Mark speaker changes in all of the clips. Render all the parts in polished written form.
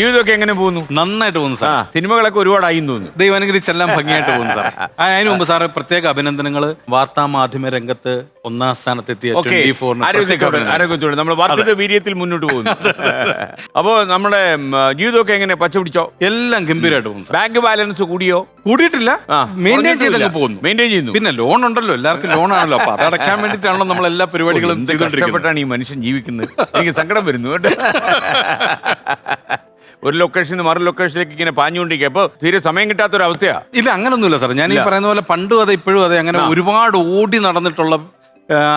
Speaker 1: ജീവിതമൊക്കെ എങ്ങനെ പോകുന്നു?
Speaker 2: നന്നായിട്ട് പോകുന്നു സാർ.
Speaker 1: സിനിമകളൊക്കെ ഒരുപാടായി തോന്നുന്നു.
Speaker 2: ദൈവം അനുഗ്രഹിച്ചെല്ലാം ഭംഗിയായിട്ട് പോകുന്നു സാർ. അതിന് മുമ്പ് സാറ് പ്രത്യേക അഭിനന്ദനങ്ങൾ. വാർത്താ മാധ്യമ രംഗത്ത് 1ാം സ്ഥാനത്തെത്തിയ 24
Speaker 1: ആരോഗ്യത്തോടെ നമ്മൾ വർദ്ധിത വീര്യത്തിൽ മുന്നോട്ട് പോകുന്നു. അപ്പോ നമ്മുടെ ജീവിതമൊക്കെ എങ്ങനെ പച്ചപിടിച്ചോ?
Speaker 2: എല്ലാം ഗംഭീരമായിട്ട് പോകുന്നു.
Speaker 1: ബാങ്ക് ബാലൻസ് കൂടിയോ?
Speaker 2: കൂടിയിട്ടില്ല, മെയിൻറ്റെയിൻ ചെയ്തൊക്കെ പോകുന്നു.
Speaker 1: മെയിൻറ്റെയിൻ ചെയ്യുന്നു.
Speaker 2: പിന്നെ ലോൺ ഉണ്ടല്ലോ, എല്ലാവർക്കും ലോൺ ആണല്ലോ, അപ്പൊ അത് അടയ്ക്കാൻ വേണ്ടിയിട്ടാണല്ലോ നമ്മൾ എല്ലാ പരിപാടികളും
Speaker 1: കഷ്ടപ്പെട്ടാണ് ഈ മനുഷ്യൻ ജീവിക്കുന്നത്. എനിക്ക് സങ്കടം വരുന്നു കേട്ടോ. ഒരു ലൊക്കേഷനിൽ നിന്ന് മറു ലൊക്കേഷനിലേക്ക് ഇങ്ങനെ പാഞ്ഞുകൊണ്ടിരിക്കുക. അപ്പൊ തീരെ സമയം കിട്ടാത്തൊരവസ്ഥയാ.
Speaker 2: ഇല്ല, അങ്ങനൊന്നുമില്ല സാർ. ഞാൻ ഈ പറയുന്ന പോലെ പണ്ടും അതെ ഇപ്പോഴും അതെ, അങ്ങനെ ഒരുപാട് ഓടി നടന്നിട്ടുള്ള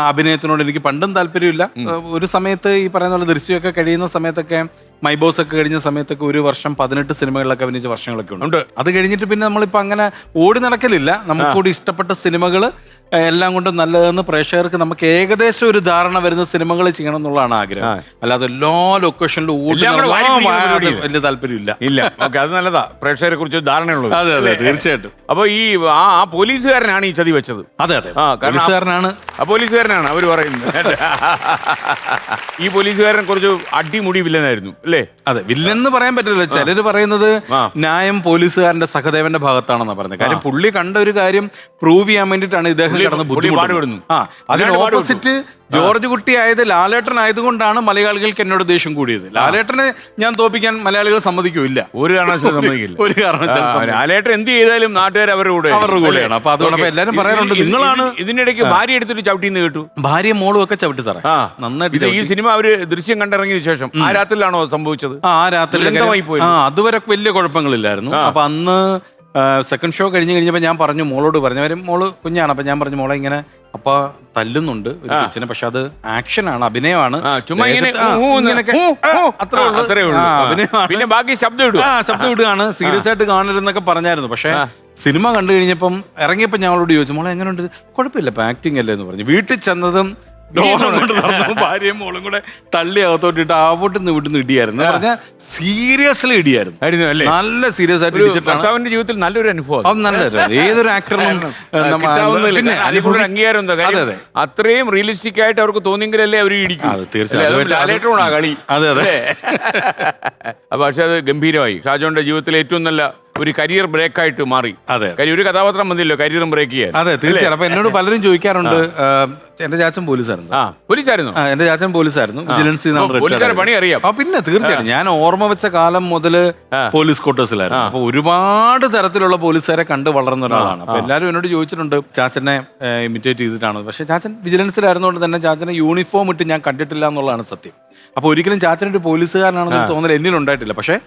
Speaker 2: അഭിനയത്തിനോട് എനിക്ക് പണ്ടും താല്പര്യമില്ല. ഒരു സമയത്ത് ഈ പറയുന്ന പോലെ ദൃശ്യമൊക്കെ കഴിയുന്ന സമയത്തൊക്കെ, മൈ ബോസ് ഒക്കെ കഴിഞ്ഞ സമയത്തൊക്കെ 1 വർഷം 18 സിനിമകളിലൊക്കെ അഭിനയിച്ച വർഷങ്ങളൊക്കെ ഉണ്ട്. അത് കഴിഞ്ഞിട്ട് പിന്നെ നമ്മളിപ്പോൾ അങ്ങനെ ഓടി നടക്കലില്ല. നമുക്കൂടി ഇഷ്ടപ്പെട്ട സിനിമകൾ എല്ലാം കൊണ്ടും നല്ലതെന്ന് പ്രേക്ഷകർക്ക് നമുക്ക് ഏകദേശം ഒരു ധാരണ വരുന്ന സിനിമകൾ ചെയ്യണം എന്നുള്ളതാണ് ആഗ്രഹം. അല്ലാതെ എല്ലാ ലൊക്കേഷനിലും വലിയ താല്പര്യമില്ല.
Speaker 1: ഇല്ല, ഓക്കെ, അത് നല്ലതാ. പ്രേക്ഷകരെ കുറിച്ച് ധാരണയുള്ളത്.
Speaker 2: അതെ അതെ, തീർച്ചയായിട്ടും.
Speaker 1: അപ്പൊ ഈ ആ പോലീസുകാരനാണ് ഈ ചതി വെച്ചത്.
Speaker 2: അതെ അതെ, പോലീസുകാരനാണ്.
Speaker 1: പോലീസുകാരനാണ് അവർ പറയുന്നത്. ഈ പോലീസുകാരൻ കുറച്ച് അടിമുടി വില്ലനായിരുന്നു അല്ലേ?
Speaker 2: അതെ, വില്ലൻ എന്ന് പറയാൻ പറ്റില്ല. ചിലര് പറയുന്നത് ന്യായം പോലീസുകാരന്റെ സഹദേവന്റെ ഭാഗത്താണെന്നാണ് പറയുന്നത്. കാര്യം പുള്ളി കണ്ട ഒരു കാര്യം പ്രൂവ് ചെയ്യാൻ വേണ്ടിയിട്ടാണ് ഇദ്ദേഹം കടന്ന് ബുദ്ധിമുട്ടുന്നു. അതിന് ഓപ്പോസിറ്റ് ജോർജ് കുട്ടി ആയത് ലാലേട്ടൻ ആയതുകൊണ്ടാണ് മലയാളികൾക്ക് എന്നോട് ദേഷ്യം കൂടിയത്. ലാലേട്ടനെ ഞാൻ തോപ്പിക്കാൻ മലയാളികൾ സമ്മതിക്കില്ല,
Speaker 1: ഒരു കാരണവശാലും സമ്മതിക്കില്ല.
Speaker 2: ഒരു കാരണവശാലും.
Speaker 1: ലാലേട്ടൻ എന്ത് ചെയ്താലും നാട്ടുകാർ അവരുടെ
Speaker 2: കൂടെയാണ്. അപ്പൊ അതുകൊണ്ട് എല്ലാരും പറയാറുണ്ട് നിങ്ങളാണ്.
Speaker 1: ഇതിനിടയ്ക്ക് ഭാര്യ എടുത്തിട്ട് ചവിട്ടിന്ന് കേട്ടു.
Speaker 2: ഭാര്യ മോളും ഒക്കെ ചവിട്ടി സാറേ, നന്നായിട്ട്.
Speaker 1: ഈ സിനിമ അവര് ദൃശ്യം കണ്ടിറങ്ങിയ ശേഷം ആ രാത്രിയിലാണോ സംഭവിച്ചത്?
Speaker 2: ആ രാത്രി അതുവരെ വലിയ കുഴപ്പങ്ങളില്ലായിരുന്നു. അപ്പൊ അന്ന് സെക്കൻഡ് ഷോ കഴിഞ്ഞപ്പോൾ ഞാൻ പറഞ്ഞു, മോളോട് പറഞ്ഞു, അവരും മോള് കുഞ്ഞാണ്. അപ്പൊ ഞാൻ പറഞ്ഞു, മോളെ ഇങ്ങനെ അപ്പ തല്ലുന്നുണ്ട് ഒരു കിച്ചനെ, പക്ഷെ അത് ആക്ഷനാണ്, അഭിനയമാണ്.
Speaker 1: പിന്നെ ബാക്കി ശബ്ദം
Speaker 2: ഇടുകയാണ്, സീരിയസ് ആയിട്ട് കാണരുതെന്നൊക്കെ പറഞ്ഞായിരുന്നു. പക്ഷെ സിനിമ കണ്ടു കഴിഞ്ഞപ്പം ഇറങ്ങിയപ്പോൾ ഞങ്ങളോട് ചോദിച്ചു, മോളെ എങ്ങനെയുണ്ട്? കുഴപ്പമില്ല, ഇപ്പൊ ആക്ടിങ് അല്ലേ എന്ന് പറഞ്ഞു. വീട്ടിൽ ചെന്നതും ഭാര്യയും മോളും കൂടെ തള്ളി അകത്തോട്ടിട്ട് ആവോട്ട് ഇവിടുന്ന് ഇടിയായിരുന്നു. പറഞ്ഞാൽ സീരിയസ്ലി ഇടിയായിരുന്നു, നല്ല സീരിയസ് ആയിട്ട്
Speaker 1: ഭർത്താവിന്റെ ജീവിതത്തിൽ നല്ലൊരു അനുഭവം.
Speaker 2: അത് നല്ലതായിരുന്നു. ഏതൊരു ആക്ടറിനും
Speaker 1: അംഗീകാരം. അത്രയും റിയലിസ്റ്റിക് ആയിട്ട് അവർക്ക് തോന്നിയെങ്കിലല്ലേ അവർ ഇടിക്കും.
Speaker 2: തീർച്ചയായിട്ടും
Speaker 1: കളി. അതെ അതെ. പക്ഷെ അത് ഗംഭീരമായി. ഷാജോന്റെ ജീവിതത്തിലെ ഏറ്റവും നല്ല ഒരു കരിയർ ബ്രേക്ക് ആയിട്ട് മാറി. അതെ, ഒരു കഥാപാത്രം മതിയല്ലോ കരിയറും ബ്രേക്ക് ചെയ്യാൻ.
Speaker 2: അതെ, തീർച്ചയായും. അപ്പൊ എന്നോട് പലരും ചോദിക്കാറുണ്ട്, എന്റെ ചാച്ചൻ പോലീസായിരുന്നു. എന്റെ ചാച്ചൻ പോലീസായിരുന്നു, വിജിലൻസ്
Speaker 1: പണി അറിയാം.
Speaker 2: പിന്നെ തീർച്ചയായിട്ടും ഞാൻ ഓർമ്മ വെച്ച കാലം മുതല് പോലീസ് ക്വാർട്ടേഴ്സിലായിരുന്നു. അപ്പൊ ഒരുപാട് തരത്തിലുള്ള പോലീസുകാരെ കണ്ട് വളർന്ന ഒരാളാണ്. അപ്പൊ എല്ലാവരും എന്നോട് ചോദിച്ചിട്ടുണ്ട് ചാച്ചനെ ഇമിറ്റേറ്റ് ചെയ്തിട്ടാണ്. പക്ഷെ ചാച്ചൻ വിജിലൻസിലായിരുന്നോണ്ട് തന്നെ ചാച്ചനെ യൂണിഫോം ഇട്ട് ഞാൻ കണ്ടിട്ടില്ല എന്നുള്ളതാണ് സത്യം. അപ്പൊ ഒരിക്കലും ചാച്ചനൊരു പോലീസുകാരനാണെന്ന് തോന്നൽ എന്നിലുണ്ടായിട്ടില്ല. പക്ഷെ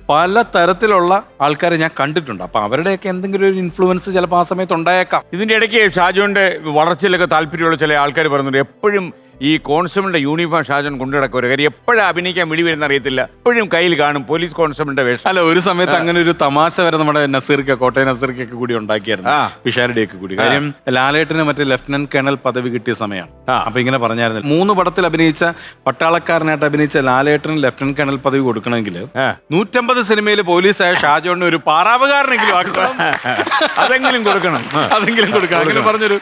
Speaker 2: പല തരത്തിലുള്ള ആൾക്കാരെ ഞാൻ കണ്ടിട്ടുണ്ട്. അപ്പൊ അവരുടെയൊക്കെ എന്തെങ്കിലും ഒരു ഇൻഫ്ലുവൻസ് ചിലപ്പോൾ ആ സമയത്ത് ഉണ്ടായേക്കാം.
Speaker 1: ഇതിന്റെ ഇടയ്ക്ക് ഷാജോന്റെ വളർച്ചയിലൊക്കെ താല്പര്യമുള്ള ചില ആൾക്കാർ പറയുന്നുണ്ട്, എപ്പോഴും ഈ കോൺസ്റ്റബിളിന്റെ യൂണിഫോം ഷാജോൻ കൊണ്ടു നടക്കുക. കാര്യം എപ്പോഴും അഭിനയിക്കാൻ വിളി വരുന്ന അറിയത്തില്ല, എപ്പോഴും കയ്യിൽ കാണും പോലീസ് കോൺസ്റ്റബിളിന്റെ വേഷം.
Speaker 2: അല്ല, ഒരു സമയത്ത് അങ്ങനെ ഒരു തമാശ വരെ നമ്മുടെ നസീർക്ക്, കോട്ടയം നസീർക്കൊക്കെ കൂടി ഉണ്ടാക്കിയായിരുന്നു, പിഷാരുടെയൊക്കെ കൂടി. കാര്യം ലാലേട്ടന് മറ്റേ ലഫ്റ്റനന്റ് കേണൽ പദവി കിട്ടിയ സമയമാണ്. അപ്പൊ ഇങ്ങനെ പറഞ്ഞായിരുന്നു, 3 പടത്തിൽ അഭിനയിച്ച പട്ടാളക്കാരനായിട്ട് അഭിനയിച്ച ലാലേട്ടന് ലഫ്റ്റനന്റ് കേണൽ പദവി കൊടുക്കണമെങ്കിൽ 150 സിനിമയിൽ പോലീസായ ഷാജോണിന് ഒരു പാറാവുകാരനെങ്കിലും ആക്കണം,
Speaker 1: അതെങ്കിലും കൊടുക്കണം,
Speaker 2: അങ്ങനെ പറഞ്ഞൊരു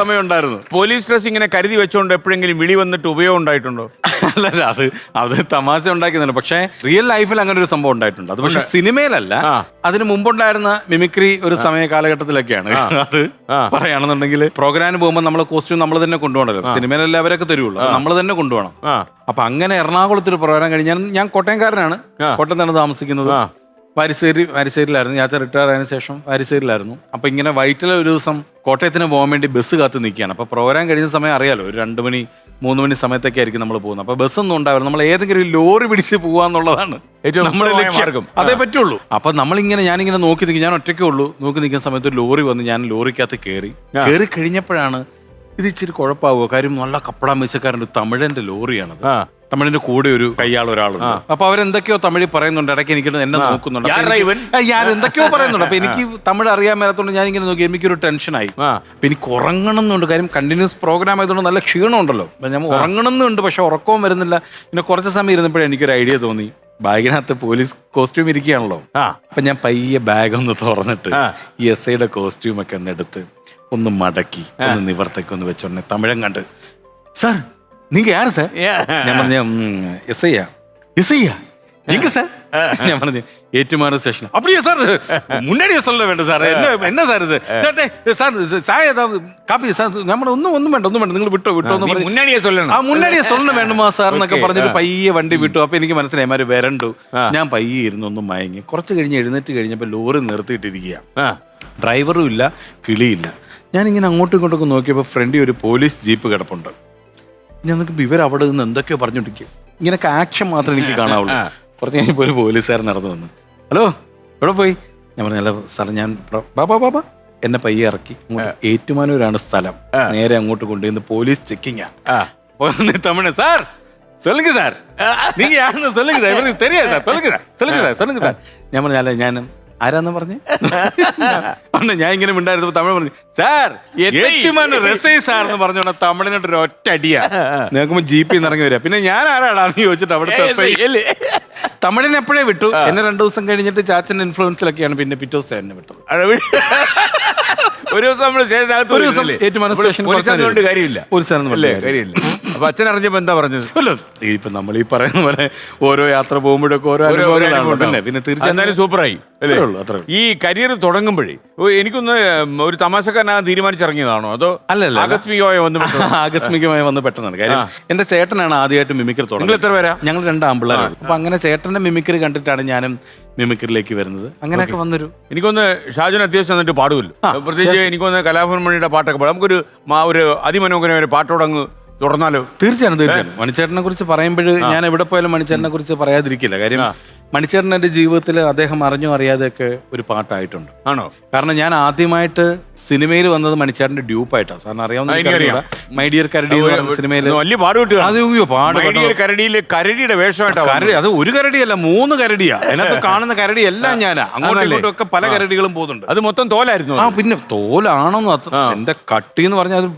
Speaker 2: സമയം ഉണ്ടായിരുന്നു.
Speaker 1: പോലീസ് ഡ്രസ് ഇങ്ങനെ കരുതി വെച്ചോണ്ട് എപ്പോഴെങ്കിലും വിളി വന്നിട്ട് ഉപയോഗം ഉണ്ടായിട്ടുണ്ടോ?
Speaker 2: അല്ല, അത് തമാശ ഉണ്ടാക്കുന്നുണ്ട്. പക്ഷേ റിയൽ ലൈഫിൽ അങ്ങനെ ഒരു സംഭവം ഉണ്ടായിട്ടുണ്ട്. അത് പക്ഷെ സിനിമയിലല്ല, അതിന് മുമ്പുണ്ടായിരുന്ന മിമിക്രി ഒരു സമയ കാലഘട്ടത്തിലൊക്കെയാണ്. അത് പറയുകയാണെന്നുണ്ടെങ്കിൽ പ്രോഗ്രാമിന് പോകുമ്പോൾ നമ്മളെ കോസ്റ്റ്യൂം നമ്മൾ തന്നെ കൊണ്ടുപോകണല്ലോ. സിനിമയിലെല്ലാം അവരൊക്കെ തരുള്ളൂ, നമ്മൾ തന്നെ കൊണ്ടുപോകണം. അപ്പൊ അങ്ങനെ എറണാകുളത്തൊരു പ്രോഗ്രാം കഴിഞ്ഞാൽ, ഞാൻ കോട്ടയംകാരനാണ്, കോട്ടയത്താണ് താമസിക്കുന്നത്. വാരിശ്ശേരിയിലായിരുന്നു. ഞാൻ റിട്ടയർ ആയതിനു ശേഷം വാരിശ്ശേരിയിലായിരുന്നു. അപ്പൊ ഇങ്ങനെ വൈറ്റിലെ ഒരു ദിവസം കോട്ടയത്തിന് പോകാൻ വേണ്ടി ബസ് കാത്ത് നിൽക്കുകയാണ്. അപ്പൊ പ്രോഗ്രാം കഴിഞ്ഞ സമയം അറിയാലോ, ഒരു 2 മണി 3 മണി സമയത്തൊക്കെ ആയിരിക്കും നമ്മൾ പോകുന്നത്. അപ്പൊ ബസ്സൊന്നും ഉണ്ടാവില്ല, നമ്മൾ ഏതെങ്കിലും ഒരു ലോറി പിടിച്ച് പോകാന്നുള്ളതാണ് നമ്മുടെ ലക്ഷ്യം. അതേ പറ്റുള്ളൂ. അപ്പൊ ഞാനിങ്ങനെ നോക്കി നിൽക്കും, ഞാൻ ഒറ്റയ്ക്കേ ഉള്ളൂ. നോക്കി നിൽക്കുന്ന സമയത്ത് ഒരു ലോറി വന്ന് ഞാൻ ലോറിക്കകത്ത് കയറി കഴിഞ്ഞപ്പോഴാണ് ഇത് ഇച്ചിരി കുഴപ്പമാവുക. കാര്യം നല്ല കപ്പട മീശക്കാരൻ്റെ തമിഴന്റെ ലോറിയാണത്. തമിഴിന്റെ കൂടെ ഒരു കയ്യാൾ ഒരാളുണ്ട്. അപ്പൊ അവരെന്തൊക്കെയോ തമിഴ് പറയുന്നുണ്ട്, ഇടയ്ക്ക് എനിക്ക് എന്നെ നോക്കുന്നുണ്ട്, ഞാൻ എന്തൊക്കെയോ പറയുന്നുണ്ട്. അപ്പൊ എനിക്ക് തമിഴ് അറിയാൻ മേലത്തോണ്ട് ഞാൻ ഇങ്ങനെ നോക്കി, എനിക്കൊരു ടെൻഷനായി. അപ്പൊ എനിക്ക് ഉറങ്ങണം എന്നുണ്ട്, കാര്യം കണ്ടിന്യൂസ് പ്രോഗ്രാം ആയതുകൊണ്ട് നല്ല ക്ഷീണം ഉണ്ടല്ലോ. അപ്പൊ ഞാൻ ഉറങ്ങണം എന്നുണ്ട്, പക്ഷെ ഉറക്കവും വരുന്നില്ല. പിന്നെ കുറച്ച് സമയം ഇരുന്നപ്പോഴേ എനിക്കൊരു ഐഡിയ തോന്നി, ബാഗിനകത്ത് പോലീസ് കോസ്റ്റ്യൂം ഇരിക്കുകയാണല്ലോ. അപ്പൊ ഞാൻ പയ്യെ ബാഗ് ഒന്ന് തുറന്നിട്ട് ഈ SIയുടെ കോസ്റ്റ്യൂം ഒക്കെ ഒന്ന് എടുത്ത് ഒന്ന് മടക്കി ഒന്ന് നിവർത്തേക്ക് ഒന്ന് വെച്ചോണ്ടേ തമിഴൻ കണ്ട്, സാർ നീങ്ക യാര് സാർ? ഞാൻ പറഞ്ഞ SIയാ. எங்க சார் ഞാൻ പറഞ്ഞു ഏറ്റുമാനൂർ സ്റ്റേഷൻ அப்படியே சார் முன்னாடியே சொல்ல வேண்டும் சார் என்ன சார் இது சார் சாய കാപ്പി സാർ നമ്മൾ ഒന്നും വേണ്ട നിങ്ങൾ വിട്ടോ എന്ന് പറഞ്ഞു
Speaker 1: മുന്നാടിയെ சொல்லணும்
Speaker 2: മുന്നാടിയെ சொல்லണം വേണ്ടുമാ സാർ എന്നൊക്കെ പറഞ്ഞിട്ട് പയ്യെ വണ്ടി വിട്ടു. അപ്പൊ എനിക്ക് മനസ്സിലായി മാര് വരണ്ടു. ഞാൻ പയ്യെ ഇരുന്ന് ഒന്നും മയങ്ങി. കുറച്ച് കഴിഞ്ഞ് എഴുന്നേറ്റ് കഴിഞ്ഞപ്പോൾ ലോറി നിർത്തിയിട്ടിരിക്കുകയാണ്. ഡ്രൈവറും ഇല്ല, കിളിയില്ല. ഞാനിങ്ങനെ അങ്ങോട്ടും ഇങ്ങോട്ടൊക്കെ നോക്കിയപ്പോൾ ഫ്രണ്ടിൽ ഒരു പോലീസ് ജീപ്പ് കിടപ്പുണ്ട്. ഞങ്ങൾക്ക് ഇവർ അവിടെ നിന്ന് എന്തൊക്കെയോ പറഞ്ഞോണ്ടിരിക്കും. ഇങ്ങനൊക്കെ ആക്ഷൻ മാത്രമേ എനിക്ക് കാണാവുള്ളൂ. കുറച്ച് കഴിഞ്ഞപ്പോൾ ഒരു പോലീസുകാരൻ നടന്നു വന്നു. ഹലോ എവിടെ പോയി? ഞാൻ പറഞ്ഞല്ല സാർ ഞാൻ ബാബാ എന്നെ പയ്യെ ഇറക്കി. ഏറ്റുമാനൂരാണ് സ്ഥലം. നേരെ അങ്ങോട്ട് കൊണ്ടുവന്ന് പോലീസ് ചെക്കിങ്ങാ. തമിഴ് സാർ சொல்லுங்க சார் நீங்க யாருன்னு சொல்லுங்க சார் இவருக்கு தெரியாது சார் சொல்லுங்க சார் ഞാൻ പറഞ്ഞാലേ ഞാൻ ആരാന്ന് പറഞ്ഞേ ഞാൻ ഇങ്ങനെ ഉണ്ടായിരുന്നു. തമിഴ് പറഞ്ഞു സാർ സാർ എന്ന് പറഞ്ഞോണ്ട് തമിഴിനോട്ട് ഒരു ഒറ്റ അടിയാ. നോക്കുമ്പോ ജീപ്പിൽ നിന്ന് ഇറങ്ങി വരിക. പിന്നെ ഞാൻ ആരാടാന്ന് ചോദിച്ചിട്ട് അവിടുത്തെ തമിഴിനെ എപ്പോഴേ വിട്ടു. എന്നെ 2 ദിവസം കഴിഞ്ഞിട്ട് ചാച്ചന്റെ ഇൻഫ്ലുവൻസിലൊക്കെയാണ് പിന്നെ പിറ്റേ ദിവസം എന്നെ വിട്ടത്.
Speaker 1: ഒരു ദിവസം നമ്മൾ
Speaker 2: ഏറ്റുമാനൂർ സ്റ്റേഷൻ
Speaker 1: കാര്യമില്ല. അപ്പൊ അച്ഛൻ അറിഞ്ഞപ്പോ എന്താ പറഞ്ഞത്?
Speaker 2: ഇപ്പൊ നമ്മൾ ഈ പറയുന്ന പോലെ ഓരോ യാത്ര പോകുമ്പോഴൊക്കെ ഓരോ അനുഭവങ്ങളാണ്. പിന്നെ തീർച്ചയായും
Speaker 1: സൂപ്പറായി. ഈ കരിയർ തുടങ്ങുമ്പോഴേ എനിക്കൊന്ന് ഒരു തമാശക്കാരനാകാൻ തീരുമാനിച്ചിറങ്ങിയതാണോ അതോ
Speaker 2: അല്ലല്ല
Speaker 1: ആകസ്മികമായി
Speaker 2: വന്ന് പെട്ടെന്നാണ് കാര്യം. എന്റെ ചേട്ടനാണ് ആദ്യമായിട്ട് മിമിക്രി തുടങ്ങുന്നത്.
Speaker 1: എത്ര പേരാ?
Speaker 2: ഞങ്ങൾ 2 ആമ്പിള്ളേരാണ്. അപ്പൊ അങ്ങനെ ചേട്ടന്റെ മിമിക്രി കണ്ടിട്ടാണ് ഞാനും മിമിക്രിയിലേക്ക് വരുന്നത്. അങ്ങനെയൊക്കെ വന്നൊരു
Speaker 1: എനിക്കൊന്ന് ഷാജുന് അത്യാവശ്യം എന്നിട്ട് പാടുമല്ലോ. പ്രത്യേകിച്ച് എനിക്കൊന്ന് കലാഭവൻ മണിയുടെ പാട്ടൊക്കെ പാടാം. നമുക്കൊരു അതിമനോഹരമായ പാട്ടോടങ്ങ് തുടർന്നാലോ?
Speaker 2: തീർച്ചയായും. മണിച്ചേട്ടനെ കുറിച്ച് പറയുമ്പോൾ ഞാൻ എവിടെ പോയാലും മണിച്ചേട്ടനെ കുറിച്ച് പറയാതിരിക്കില്ല. കാര്യം മണിച്ചേട്ടൻ എൻ്റെ ജീവിതത്തിൽ അദ്ദേഹം അറിഞ്ഞോ അറിയാതെയൊക്കെ ഒരു പാട്ടായിട്ടുണ്ട്.
Speaker 1: ആണോ?
Speaker 2: കാരണം ഞാൻ ആദ്യമായിട്ട് സിനിമയിൽ വന്നത് മണിച്ചേട്ടന്റെ ഡ്യൂപ്പായിട്ടാണ്. സാറിന് അറിയാവുന്ന മൈ ഡിയർ കരടി സിനിമയിൽ
Speaker 1: വലിയ പാടുപെട്ടു.
Speaker 2: കരടിയുടെ വേഷമായിട്ടാണ്. അത് ഒരു കരടിയല്ല, 3 കരടിയാ. അതിനകത്ത് കാണുന്ന കരടി എല്ലാം ഞാനാ. അങ്ങോട്ടും ഇങ്ങോട്ടും ഒക്കെ പല കരടികളും പോകുന്നുണ്ട്.
Speaker 1: അത് മൊത്തം തോലായിരുന്നു.
Speaker 2: പിന്നെ തോലാണോന്ന് എന്റെ കട്ടി എന്ന് പറഞ്ഞാൽ അത്